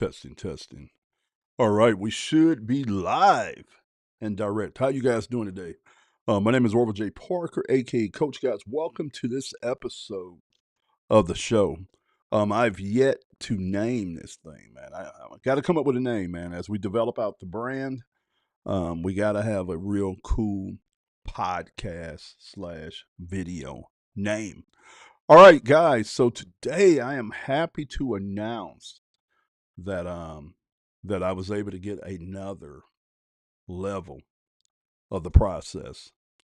Testing, testing. All right, we should be live and direct. How you guys doing today? My name is Orville J. Parker, aka Coach Guys. Welcome to this episode of the show. I've yet to name this thing, man. I got to come up with a name, man. As we develop out the brand, we got to have a real cool podcast slash video name. All right, guys. So today I am happy to announce that that I was able to get another level of the process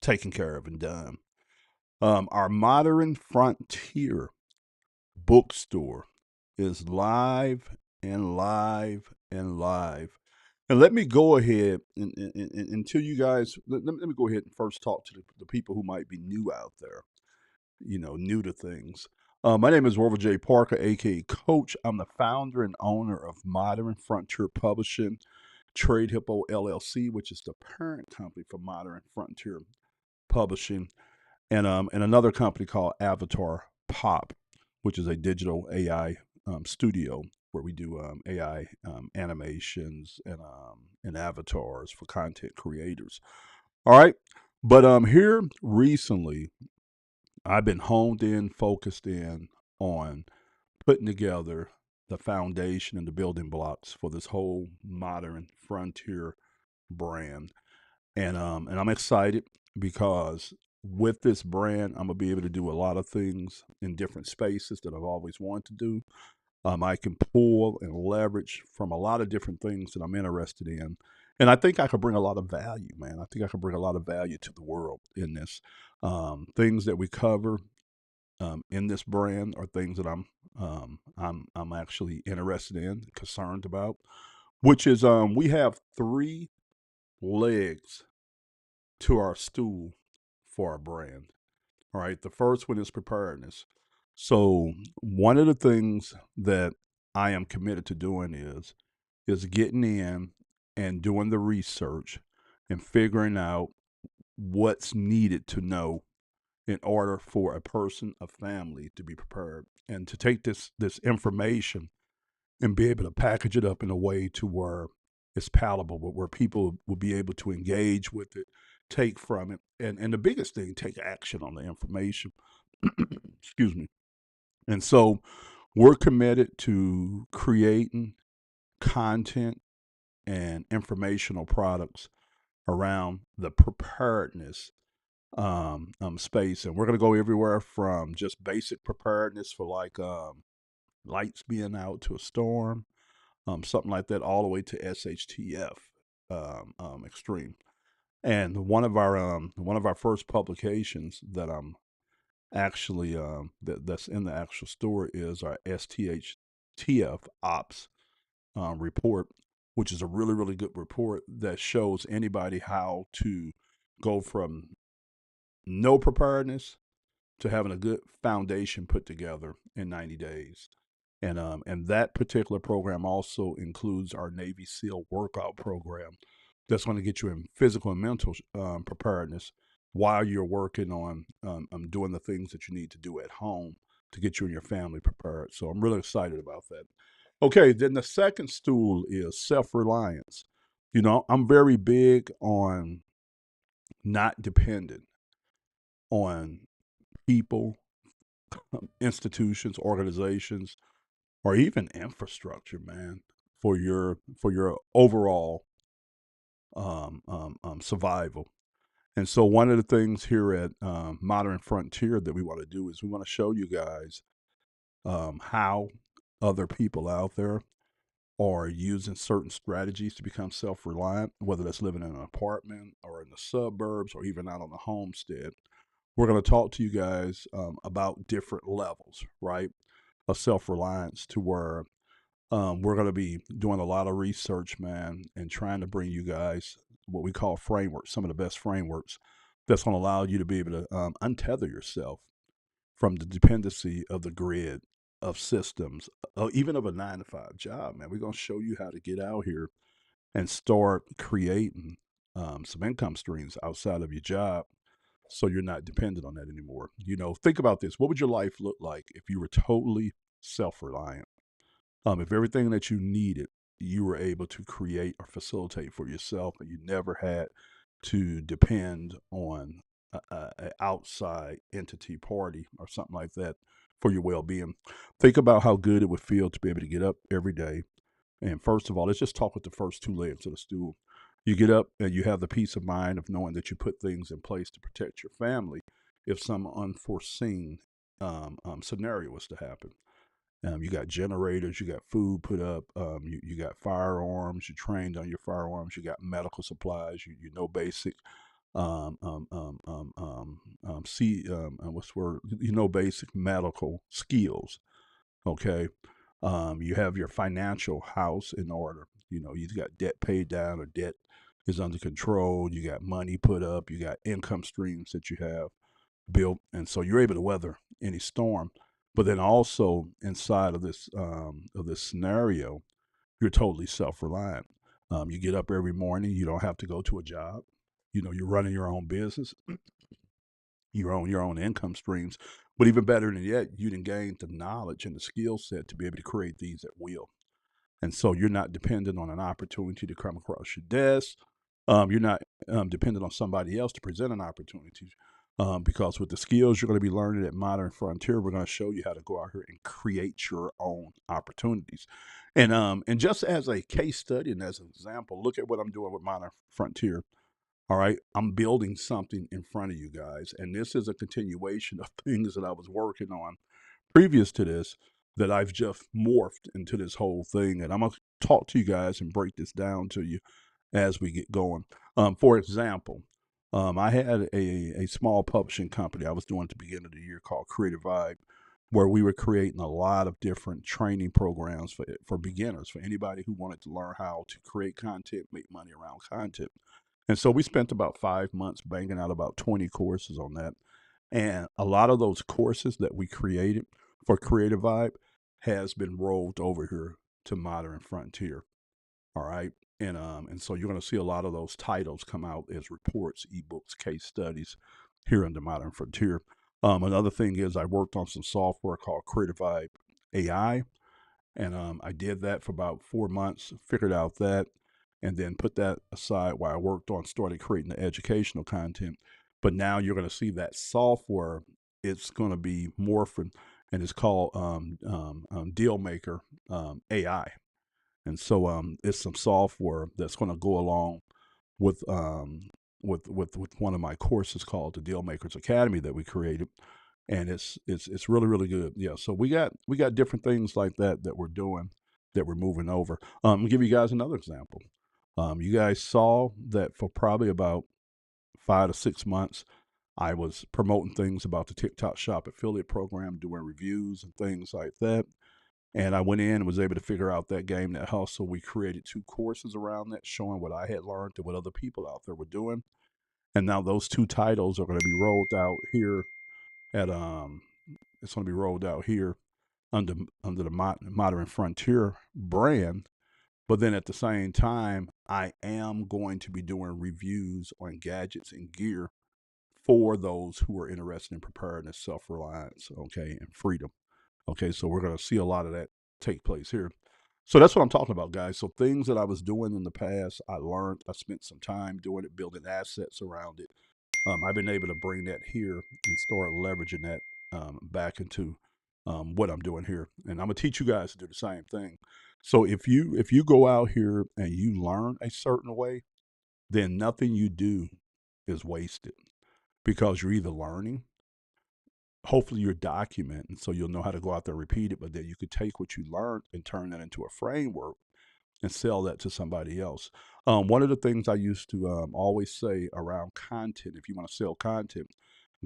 taken care of and done. Our modern frontier bookstore is live and live and live. And let me go ahead and until you guys, let me go ahead and first talk to the people who might be new out there, new to things. My name is Orville J. Parker, aka Coach. I'm the founder and owner of Modern Frontier Publishing, Trade Hippo LLC, which is the parent company for Modern Frontier Publishing, and another company called Avatar Pop, which is a digital AI studio where we do AI animations and avatars for content creators. All right, but here recently I've been honed in, focused in on putting together the foundation and the building blocks for this whole modern frontier brand. And I'm excited because with this brand, I'm gonna be able to do a lot of things in different spaces that I've always wanted to do. I can pull and leverage from a lot of different things that I'm interested in. And I think I could bring a lot of value, man. I think I could bring a lot of value to the world in this. Things that we cover in this brand are things that I'm actually interested in, concerned about, which is we have three legs to our stool for our brand. All right, the first one is preparedness. So one of the things that I am committed to doing is getting in and doing the research and figuring out what's needed to know in order for a person, a family to be prepared and to take this information and be able to package it up in a way to where it's palatable, where people will be able to engage with it, take from it, and the biggest thing, take action on the information. Excuse me. And so we're committed to creating content and informational products around the preparedness space, and we're going to go everywhere from just basic preparedness for like lights being out to a storm, something like that, all the way to SHTF extreme. And one of our first publications that I'm actually that's in the actual store is our STHTF Ops report, which is a really good report that shows anybody how to go from no preparedness to having a good foundation put together in 90 days. And that particular program also includes our Navy SEAL workout program that's going to get you in physical and mental preparedness while you're working on doing the things that you need to do at home to get you and your family prepared. So I'm really excited about that. Okay, then the second stool is self-reliance. I'm very big on not dependent on people, institutions, organizations, or even infrastructure, man, for your overall survival. And so, one of the things here at Modern Frontier that we want to do is we want to show you guys how other people out there are using certain strategies to become self-reliant, whether that's living in an apartment or in the suburbs or even out on the homestead. We're going to talk to you guys about different levels, right, of self-reliance to where we're going to be doing a lot of research, man, and trying to bring you guys what we call frameworks, some of the best frameworks that's going to allow you to be able to untether yourself from the dependency of the grid of systems, even of a 9 to 5 job, man. We're going to show you how to get out here and start creating some income streams outside of your job so you're not dependent on that anymore. Think about this. What would your life look like if you were totally self reliant? If everything that you needed, you were able to create or facilitate for yourself, and you never had to depend on a outside entity, party, or something like that for your well-being. Think about how good it would feel to be able to get up every day. And first of all, let's just talk with the first two legs of the stool. You get up and you have the peace of mind of knowing that you put things in place to protect your family if some unforeseen scenario was to happen. You got generators, you got food put up, you got firearms, you trained on your firearms, you got medical supplies, you know basic what's the word? You know basic medical skills. Okay, you have your financial house in order. You know, you got debt paid down or debt is under control. You got money put up. You got income streams that you have built, and so you're able to weather any storm. But then also inside of this scenario, you're totally self-reliant. You get up every morning. You don't have to go to a job. You know, you're running your own business, your own income streams. But even better than that, you can gain the knowledge and the skill set to be able to create these at will. And so you're not dependent on an opportunity to come across your desk. You're not dependent on somebody else to present an opportunity. Because with the skills you're going to be learning at Modern Frontier, we're going to show you how to go out here and create your own opportunities. And just as a case study and as an example, look at what I'm doing with Modern Frontier. All right, I'm building something in front of you guys, and this is a continuation of things that I was working on previous to this that I've just morphed into this whole thing. And I'm going to talk to you guys and break this down to you as we get going. For example, I had a small publishing company I was doing at the beginning of the year called Creative Vibe, where we were creating a lot of different training programs for beginners, for anybody who wanted to learn how to create content, make money around content. And so we spent about 5 months banging out about 20 courses on that. And a lot of those courses that we created for Creative Vibe has been rolled over here to Modern Frontier. All right. And so you're going to see a lot of those titles come out as reports, ebooks, case studies here in the Modern Frontier. Another thing is I worked on some software called Creative Vibe AI, and I did that for about 4 months, figured out that, and then put that aside while I worked on started creating the educational content. But now you're going to see that software, it's going to be morphing, and it's called Deal Maker AI. And so it's some software that's going to go along with with one of my courses called the Deal Makers Academy that we created, and it's really really good. Yeah, so we got different things like that that we're doing, that we're moving over. I'll give you guys another example. You guys saw that for probably about 5 to 6 months, I was promoting things about the TikTok Shop affiliate program, doing reviews and things like that. And I went in and was able to figure out that game, that hustle. We created 2 courses around that, showing what I had learned and what other people out there were doing. And now those 2 titles are going to be rolled out here at it's going to be rolled out here under the Modern Frontier brand. But then at the same time, I am going to be doing reviews on gadgets and gear for those who are interested in preparedness, self-reliance, okay, and freedom. Okay, so we're going to see a lot of that take place here. So that's what I'm talking about, guys. So things that I was doing in the past, I learned, I spent some time doing it, building assets around it. I've been able to bring that here and start leveraging that back into what I'm doing here. And I'm gonna teach you guys to do the same thing. So if you go out here and you learn a certain way, then nothing you do is wasted, because you're either learning, hopefully you're documenting so you'll know how to go out there and repeat it, but then you could take what you learned and turn that into a framework and sell that to somebody else. One of the things I used to always say around content, if you want to sell content,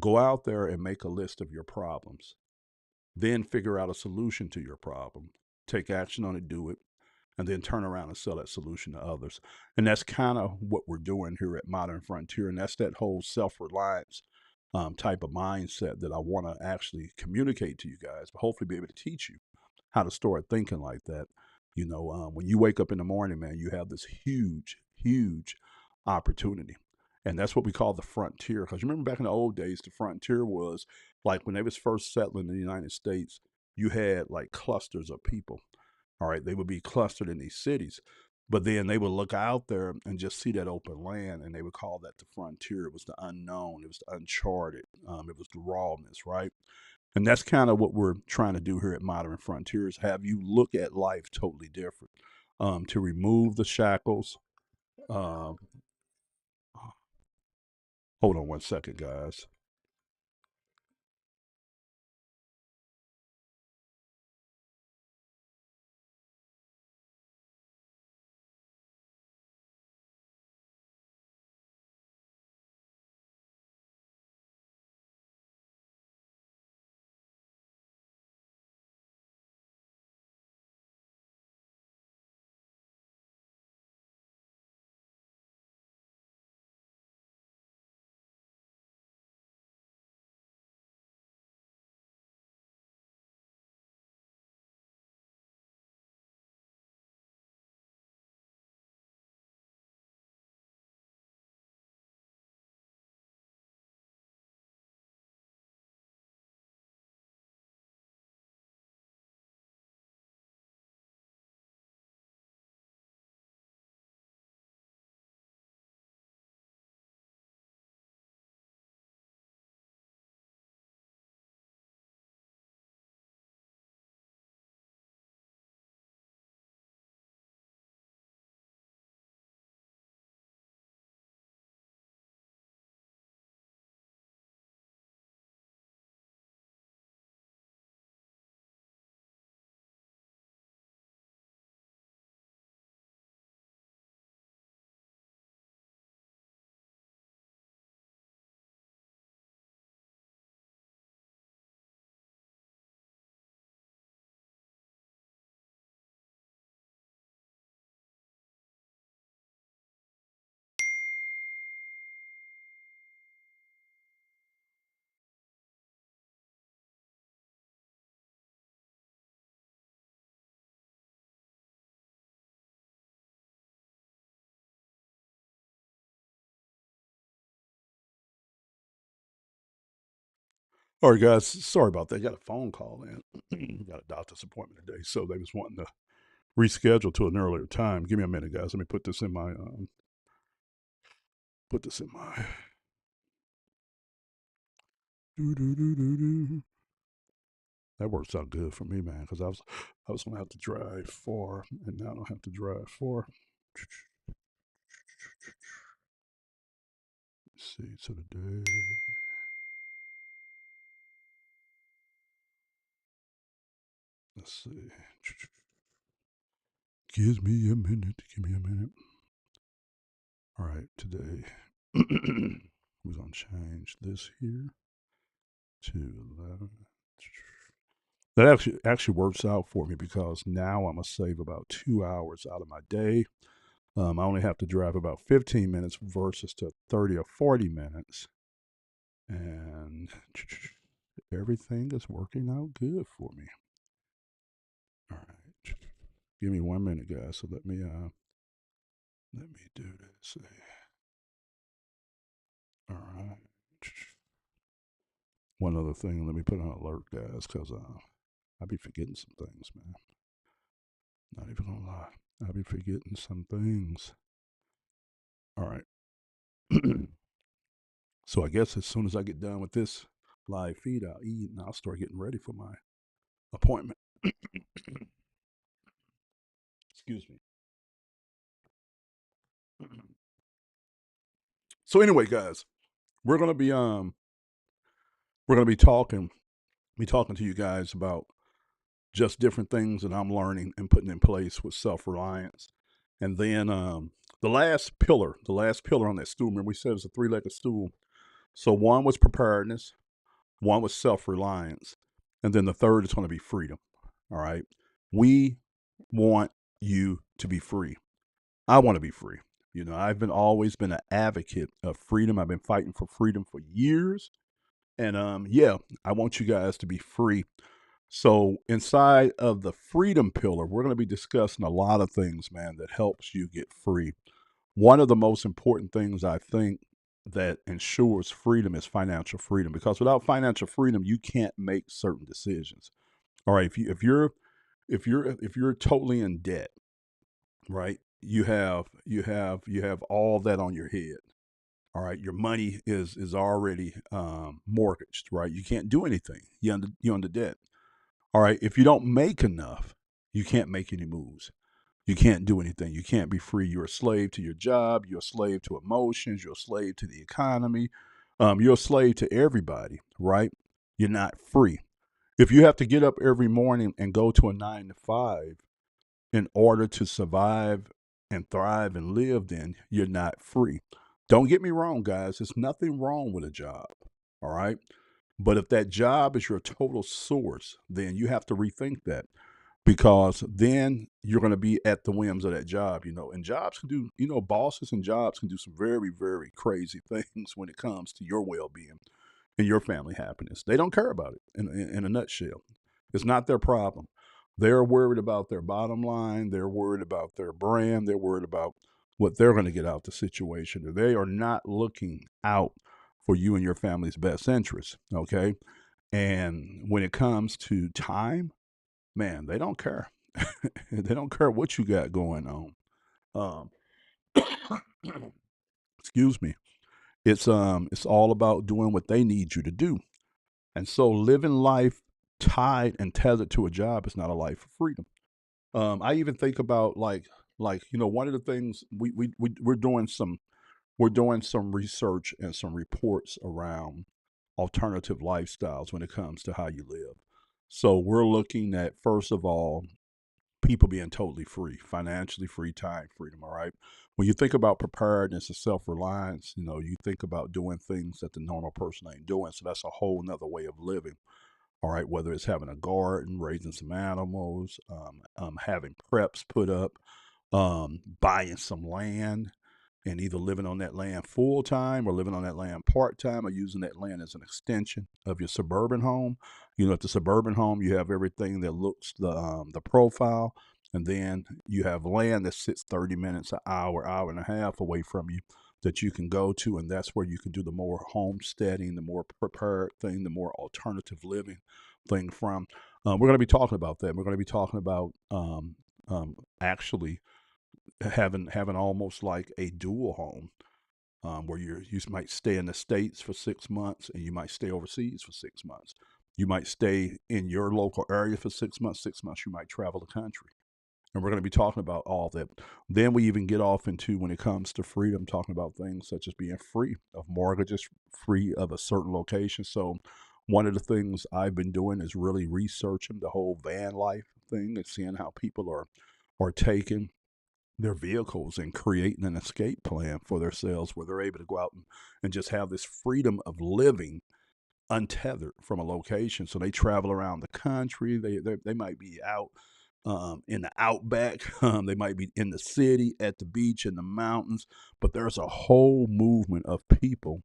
go out there and make a list of your problems, then figure out a solution to your problem, take action on it, do it, and then turn around and sell that solution to others. And that's kind of what we're doing here at Modern Frontier. And that's that whole self-reliance type of mindset that I want to actually communicate to you guys, but hopefully be able to teach you how to start thinking like that. You know, when you wake up in the morning, man, you have this huge, huge opportunity. And that's what we call the frontier. Because you remember back in the old days, the frontier was like when they was first settling in the United States, you had like clusters of people. All right, they would be clustered in these cities. But then they would look out there and just see that open land, and they would call that the frontier. It was the unknown, it was the uncharted, it was the rawness, right? And that's kind of what we're trying to do here at Modern Frontiers. Have you look at life totally different, to remove the shackles. Um, hold on one second, guys. All right, guys. Sorry about that. Got a phone call in. Got a doctor's appointment today, so they was wanting to reschedule to an earlier time. Give me a minute, guys. Let me put this in my put this in my. Doo-doo-doo-doo-doo. That works out good for me, man, because I was gonna have to drive far, and now I don't have to drive far. Let's see, so today. Let's see. Give me a minute. Give me a minute. All right, today we're gonna change this here to 11. That actually works out for me because now I'm gonna save about 2 hours out of my day. I only have to drive about 15 minutes versus to 30 or 40 minutes, and everything is working out good for me. All right, give me 1 minute, guys. So let me do this. All right. One other thing, let me put on alert, guys, because I be forgetting some things, man. Not even gonna lie, I be forgetting some things. All right. So I guess as soon as I get done with this live feed, I'll eat and I'll start getting ready for my appointment. Excuse me. So anyway, guys, we're gonna be we're gonna be talking to you guys about just different things that I'm learning and putting in place with self-reliance. And then the last pillar on that stool, remember we said it was a three-legged stool. So one was preparedness, one was self-reliance, and then the third is going to be freedom. All right. We want you to be free. I want to be free. I've been always been an advocate of freedom. I've been fighting for freedom for years. And yeah, I want you guys to be free. So inside of the freedom pillar, we're going to be discussing a lot of things, man, that helps you get free. One of the most important things I think that ensures freedom is financial freedom, because without financial freedom, you can't make certain decisions. All right, if you're if you're totally in debt, right? You have all that on your head. All right, your money is already mortgaged, right? You can't do anything. You're under debt. All right, if you don't make enough, you can't make any moves. You can't do anything. You can't be free. You're a slave to your job. You're a slave to emotions. You're a slave to the economy. You're a slave to everybody, right? You're not free. If you have to get up every morning and go to a 9 to 5 in order to survive and thrive and live, then you're not free. Don't get me wrong, guys. There's nothing wrong with a job. All right. But if that job is your total source, then you have to rethink that, because then you're going to be at the whims of that job, and jobs can do, bosses and jobs can do some very, very crazy things when it comes to your well-being and your family happiness. They don't care about it in a nutshell. It's not their problem. They're worried about their bottom line. They're worried about their brand. They're worried about what they're going to get out the situation. They are not looking out for you and your family's best interests. Okay. And when it comes to time, man, they don't care. They don't care what you got going on. Excuse me. It's all about doing what they need you to do. And so living life tied and tethered to a job is not a life of freedom. I even think about one of the things we're doing some research and some reports around alternative lifestyles when it comes to how you live. So we're looking at, first of all, people being totally free, financially free, time freedom. All right. When you think about preparedness and self-reliance, you think about doing things that the normal person ain't doing. So that's a whole nother way of living. All right, whether it's having a garden, raising some animals, having preps put up, buying some land, and either living on that land full time or living on that land part time, or using that land as an extension of your suburban home. At the suburban home, you have everything that looks the profile, and then you have land that sits 30 minutes, an hour, hour and a half away from you that you can go to, and that's where you can do the more homesteading, the more prepared thing, the more alternative living thing from. We're going to be talking about that. We're going to be talking about actually having almost like a dual home, where you might stay in the States for 6 months and you might stay overseas for 6 months. You might stay in your local area for 6 months. 6 months you might travel the country. And we're going to be talking about all that. Then we even get off into, when it comes to freedom, talking about things such as being free of mortgages, free of a certain location. So one of the things I've been doing is really researching the whole van life thing and seeing how people are taking their vehicles and creating an escape plan for themselves, where they're able to go out and just have this freedom of living untethered from a location. So they travel around the country. They might be out in the outback. They might be in the city, at the beach, in the mountains. But there's a whole movement of people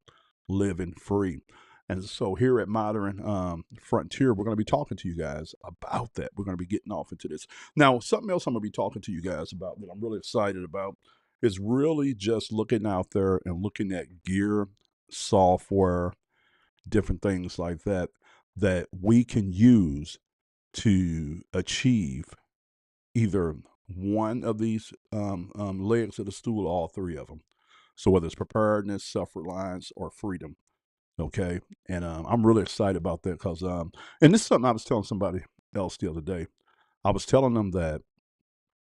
living free. And so here at Modern Frontier, we're going to be talking to you guys about that. We're going to be getting off into this. Now, something else I'm going to be talking to you guys about that I'm really excited about is really just looking out there and looking at gear, software, different things like that, that we can use to achieve either one of these legs of the stool, or all three of them. So whether it's preparedness, self-reliance, or freedom. Okay. And I'm really excited about that because, and this is something I was telling somebody else the other day. I was telling them that,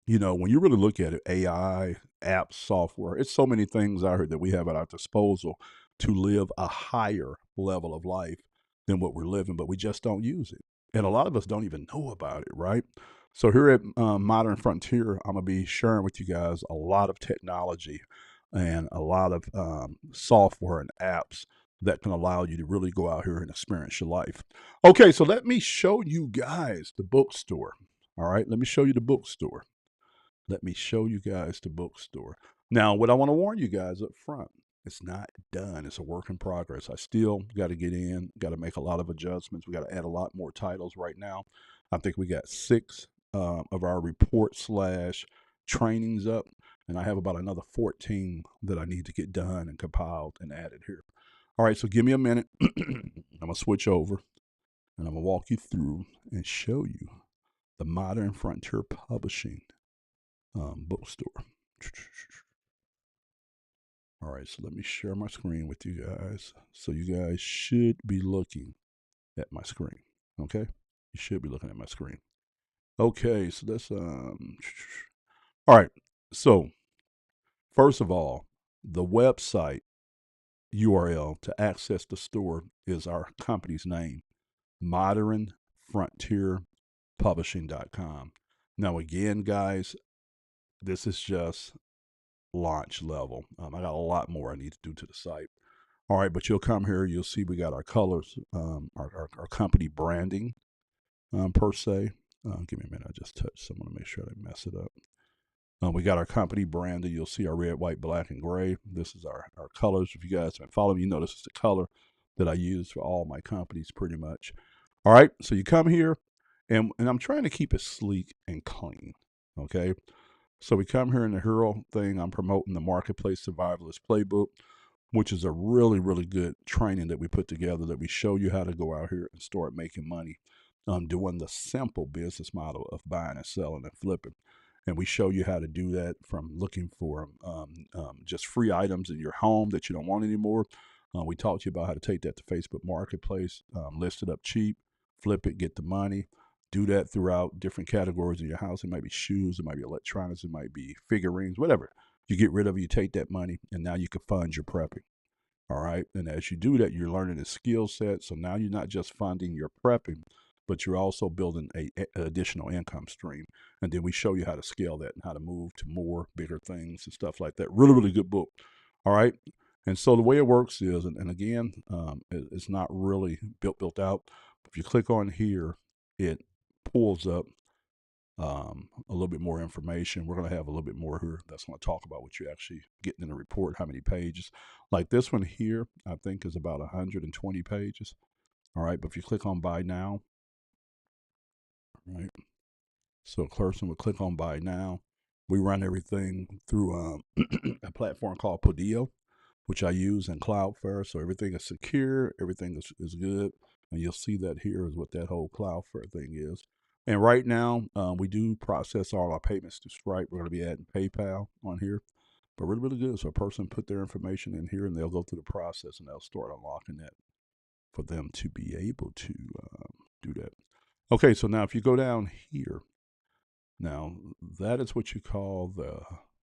when you really look at it, AI, apps, software, it's so many things out here that we have at our disposal to live a higher level of life than what we're living, but we just don't use it. And a lot of us don't even know about it, right? So here at Modern Frontier, I'm going to be sharing with you guys a lot of technology and a lot of software and apps that can allow you to really go out here and experience your life. Okay, so let me show you guys the bookstore. All right, let me show you the bookstore. Let me show you guys the bookstore. Now, what I want to warn you guys up front, it's not done. It's a work in progress. I still got to get in, got to make a lot of adjustments. We got to add a lot more titles right now. I think we got 6 of our report slash trainings up, and I have about another 14 that I need to get done and compiled and added here. All right, so give me a minute. I'm going to switch over, and I'm going to walk you through and show you the Modern Frontier Publishing bookstore. All right, so let me share my screen with you guys. So you guys should be looking at my screen. Okay, you should be looking at my screen. Okay, so let's all right. So first of all, the website URL to access the store is our company's name, modernfrontierpublishing.com. Now, again, guys, this is just launch level. I got a lot more I need to do to the site. All right, but you'll come here, you'll see we got our colors, our company branding per se. Give me a minute, I just touched someone to make sure I didn't mess it up. We got our company branded. You'll see our red, white, black, and gray. This is our colors. If you guys have been following me, you know this is the color that I use for all my companies pretty much. All right, so you come here, and I'm trying to keep it sleek and clean, okay? So we come here in the hero thing. I'm promoting the Marketplace Survivalist Playbook, which is a really, really good training that we put together that we show you how to go out here and start making money doing the simple business model of buying and selling and flipping. And we show you how to do that from looking for just free items in your home that you don't want anymore. We taught you about how to take that to Facebook Marketplace, list it up cheap, flip it, get the money. Do that throughout different categories in your house. It might be shoes, it might be electronics, it might be figurines, whatever. You get rid of it, you take that money, and now you can fund your prepping. All right. And as you do that, you're learning a skill set. So now you're not just funding your prepping, but you're also building a additional income stream. And then we show you how to scale that and how to move to more bigger things and stuff like that. Really, really good book. All right. And so the way it works is, and again, it's not really built out. If you click on here, it pulls up a little bit more information. We're going to have a little bit more here that's going to talk about what you're actually getting in the report, how many pages. Like this one here, I think is about 120 pages. All right, but if you click on Buy Now, right, so a person would click on Buy Now. We run everything through a platform called Podio, which I use in Cloudflare. So everything is secure, everything is good. And you'll see that here is what that whole Cloudflare thing is. And right now, we do process all our payments through Stripe. We're going to be adding PayPal on here, but really, really good. So a person put their information in here and they'll go through the process and they'll start unlocking that for them to be able to do that. Okay, so now if you go down here, now that is what you call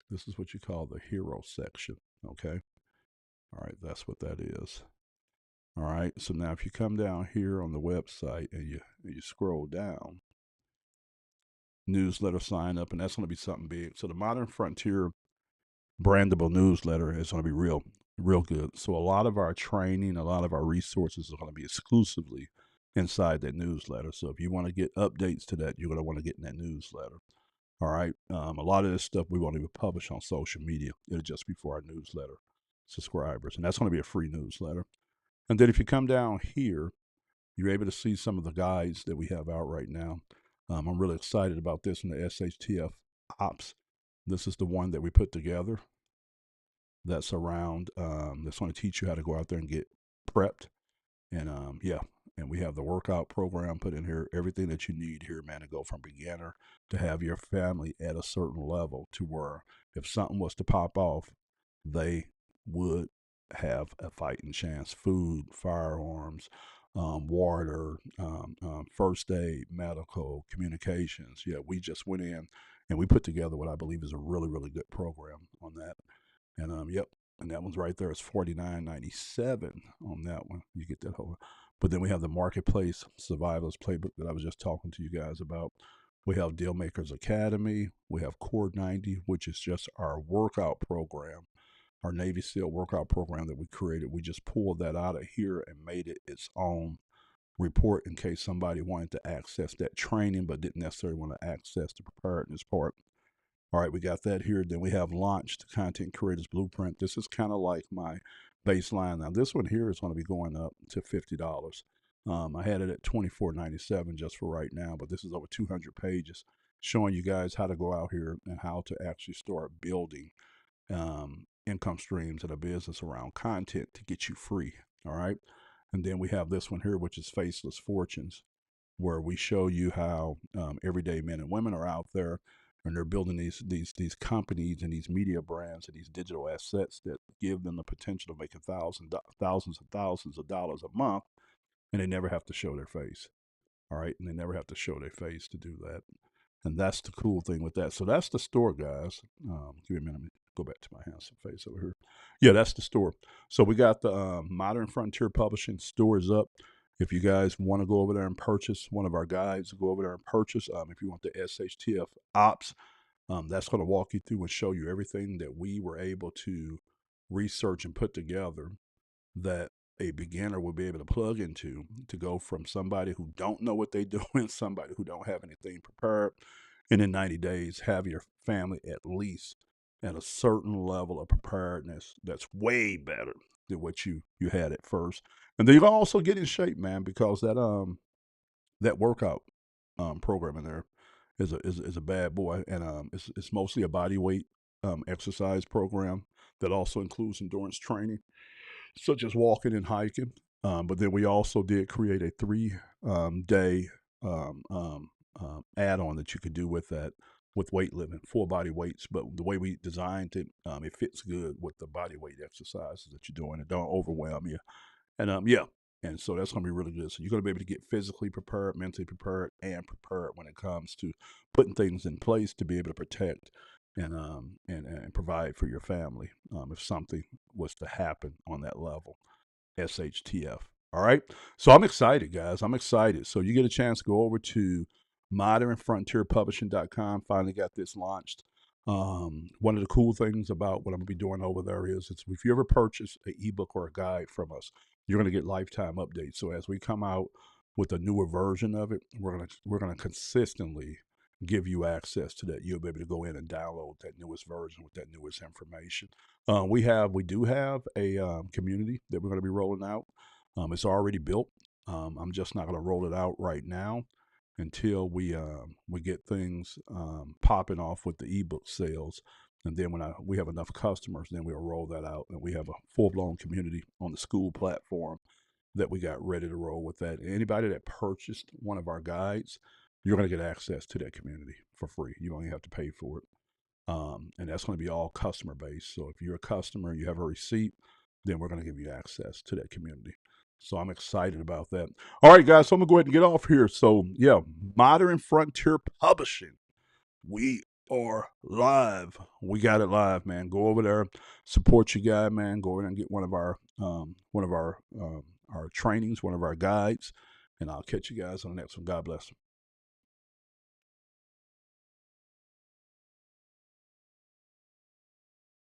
this is what you call the hero section, okay? All right, that's what that is. All right, so now if you come down here on the website and you scroll down, newsletter sign up, and that's going to be something big. So the Modern Frontier brandable newsletter is going to be real good. So a lot of our training, a lot of our resources are going to be exclusively inside that newsletter. So if you want to get updates to that, you're going to want to get in that newsletter. All right. A lot of this stuff we won't even publish on social media. It'll just be for our newsletter subscribers, and that's going to be a free newsletter. And then if you come down here, you're able to see some of the guides that we have out right now. I'm really excited about this in the SHTF Ops. This is the one that we put together. That's around. That's going to teach you how to go out there and get prepped. And yeah, and we have the workout program put in here. Everything that you need here, man, to go from beginner to have your family at a certain level to where if something was to pop off, they would have a fighting chance. Food, firearms, water, first aid, medical, communications. Yeah, we just went in and we put together what I believe is a really, really good program on that. And yep, and that one's right there. It's $49.97 on that one. You get that whole. But then we have the Marketplace Survivalist Playbook that I was just talking to you guys about. We have Dealmakers Academy. We have Core 90, which is just our workout program, our Navy SEAL workout program that we created. We just pulled that out of here and made it its own report in case somebody wanted to access that training but didn't necessarily want to access the preparedness part. All right, we got that here. Then we have launched Content Creators Blueprint. This is kind of like my baseline. Now, this one here is going to be going up to $50. I had it at $24.97 just for right now, but this is over 200 pages showing you guys how to go out here and how to actually start building income streams in a business around content to get you free. All right. And then we have this one here, which is Faceless Fortunes. where we show you how everyday men and women are out there, and they're building these companies and these media brands and these digital assets that give them the potential to make thousands and thousands of dollars a month, and they never have to show their face. All right, and they never have to show their face to do that. And that's the cool thing with that. So that's the store, guys. Give me a minute. Let me go back to my handsome face over here. Yeah, that's the store. So we got the Modern Frontier Publishing stores up. If you guys want to go over there and purchase one of our guides, go over there and purchase. If you want the SHTF Ops, that's going to walk you through and show you everything that we were able to research and put together that a beginner will be able to plug into to go from somebody who don't know what they're doing, somebody who don't have anything prepared, and in 90 days have your family at least at a certain level of preparedness that's way better than what you had at first. And then you can also get in shape, man, because that workout program in there is a bad boy, and it's mostly a body weight exercise program that also includes endurance training such as walking and hiking. But then we also did create a 3 day add on that you could do with that with weightlifting, full body weights. But the way we designed it, it fits good with the body weight exercises that you're doing. It don't overwhelm you. And yeah. And so that's going to be really good. So you're going to be able to get physically prepared, mentally prepared, and prepared when it comes to putting things in place to be able to protect and provide for your family if something was to happen on that level. SHTF. All right. So I'm excited, guys. I'm excited. So you get a chance to go over to modernfrontierpublishing.com. Finally got this launched. One of the cool things about what I'm going to be doing over there is if you ever purchase an ebook or a guide from us, you're going to get lifetime updates. So as we come out with a newer version of it, we're gonna consistently give you access to that. You'll be able to go in and download that newest version with that newest information. We do have a community that we're going to be rolling out. It's already built. I'm just not going to roll it out right now until we get things popping off with the ebook sales. And then when we have enough customers, then we'll roll that out. And we have a full-blown community on the school platform that we got ready to roll with that. Anybody that purchased one of our guides, you're going to get access to that community for free. You don't even have to pay for it. And that's going to be all customer based. So if you're a customer and you have a receipt, then we're going to give you access to that community. So I'm excited about that. All right, guys. So I'm going to go ahead and get off here. So yeah, Modern Frontier Publishing. We are live. We got it live, man. Go over there, support your guy, man. Go over there and get one of our trainings, one of our guides, and I'll catch you guys on the next one. God bless.